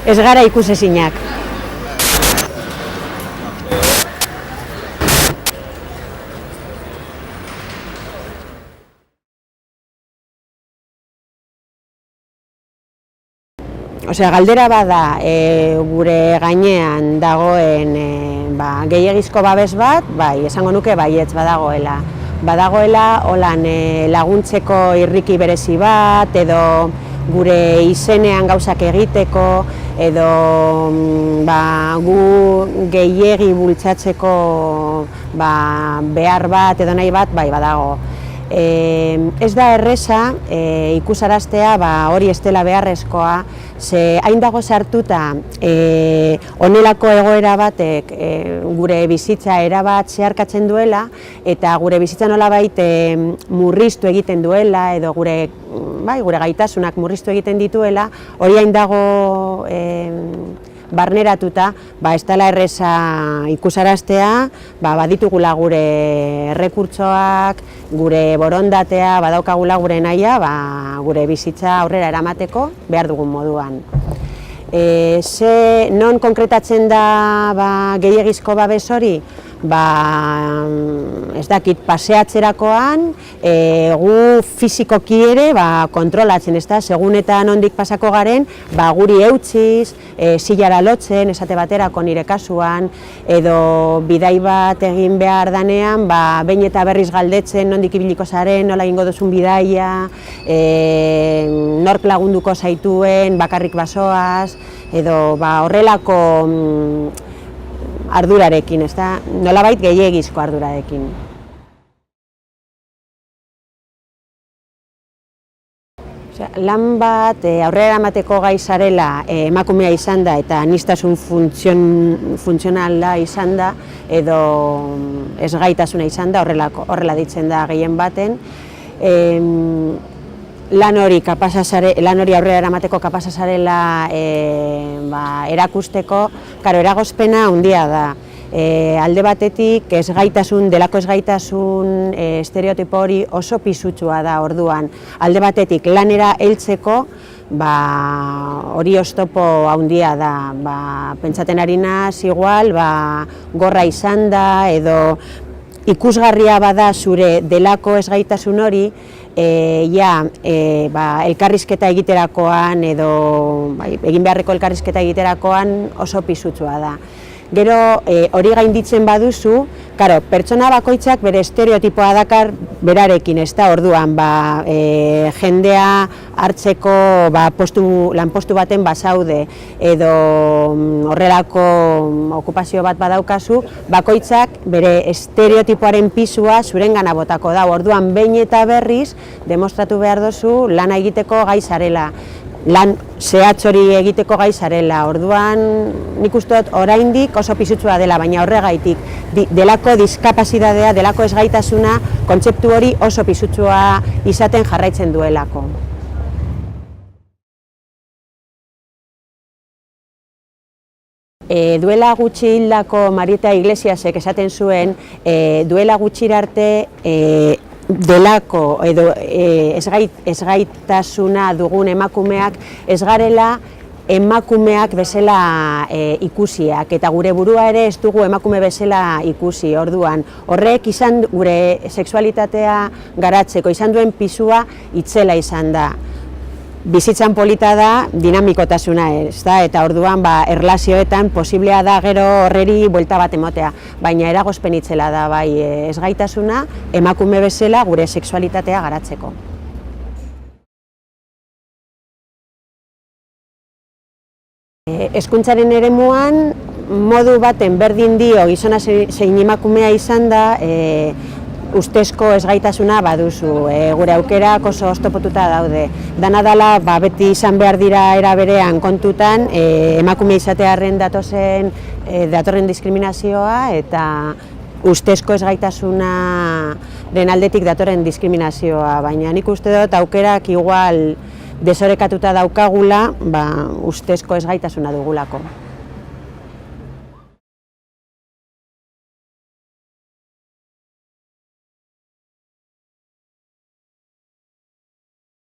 ez gara ikusezinak. Osea, galdera bada gure gainean dagoen gehiegizko babes bat, bai, esango nuke baietz badagoela. Badagoela holan laguntzeko irriki berezi bat, edo gure izenean gauzak egiteko, edo gu gehiegi bultzatzeko behar bat edo nahi bat, bai, badago. Ez da erreza ikusaraztea hori ez dela beharrezkoa, ze hain dago sartuta honelako egoera batek gure bizitza erabat zeharkatzen duela, eta gure bizitza nolabait murriztu egiten duela, edo gure gaitasunak murriztu egiten dituela, hori hain dago barneratuta, ez dela erreza ikusaraztea, baditugula gure errekurtsoak, gure borondatea, badaukagula gure nahia, gure bizitza aurrera eramateko behar dugun moduan. Non konkretatzen da gehiegizko babes hori? Ez dakit, paseatzerakoan, gu fizikoki ere kontrolatzen, segun eta nondik pasako garen, guri eutziz, zilara lotzen, esate baterako nire kasuan, edo bidai bat egin behar danean, behin eta berriz galdetzen nondik ibiliko zaren, nola egingo duzun bidaia, nork lagunduko zaituen, bakarrik basoaz, edo horrelako ardurarekin, nolabait gehiegizko ardurarekin. Lan bat aurrera eramateko gai zarela emakumea izan da eta aniztasun funtzionala izan da, edo ezgaitasuna izan da, horrela ditzen da gehien baten, lan hori aurrera eramateko kapasa zarela erakusteko, eragozpena handia da. Alde batetik, delako ezgaitasun estereotipo hori oso pisutsua da orduan. Alde batetik, lanera heltzeko, hori oztopo handia da. Pentsaten ari naz, igual, gorra izan da, edo ikusgarria bada zure delako ezgaitasun hori, elkarrizketa egiterakoan, edo egin beharreko elkarrizketa egiterakoan oso pisutsua da. Gero hori gainditzen baduzu, pertsona bakoitzak bere estereotipoa dakar berarekin, orduan jendea hartzeko lanpostu baten bazaude, edo horrelako okupazio bat badaukazu, bakoitzak bere estereotipoaren pisua zurengana botako da, orduan behin eta berriz demostratu behar duzu lana egiteko gai zarela. Lan zehatz hori egiteko gai zarela, orduan nik uste dut oraindik oso pisutsua dela, baina horregaitik delako diskapazitatea, delako ezgaitasuna, kontzeptu hori oso pisutsua izaten jarraitzen duelako. Duela gutxi hildako Marieta Iglesiasek esaten zuen, duela gutxira arte delako edo ezgaitasuna dugun emakumeak ez garela emakumeak bezala ikusiak, eta gure burua ere ez dugu emakume bezala ikusi. Orduan, horrek izan gure sexualitatea garatzeko izan duen pisua itzela izan da. Bizitzan polita da dinamikotasuna eta orduan erlazioetan posiblea da gero horreri buelta bat emotea, baina eragozpen itzela da ezgaitasuna emakume bezala gure sexualitatea garatzeko. Hezkuntzaren eremuan modu baten berdin dio gizona zein emakumea izan da, ustezko ezgaitasuna baduzu, gure aukerak oso oztopotuta daude. Dana dela beti izan behar dira era berean kontutan, emakume izatearren datorren diskriminazioa eta ustezko ezgaitasunaren aldetik datorren diskriminazioa, baina nik uste dut aukerak igual desorekatuta daukagula ustezko ezgaitasuna dugulako.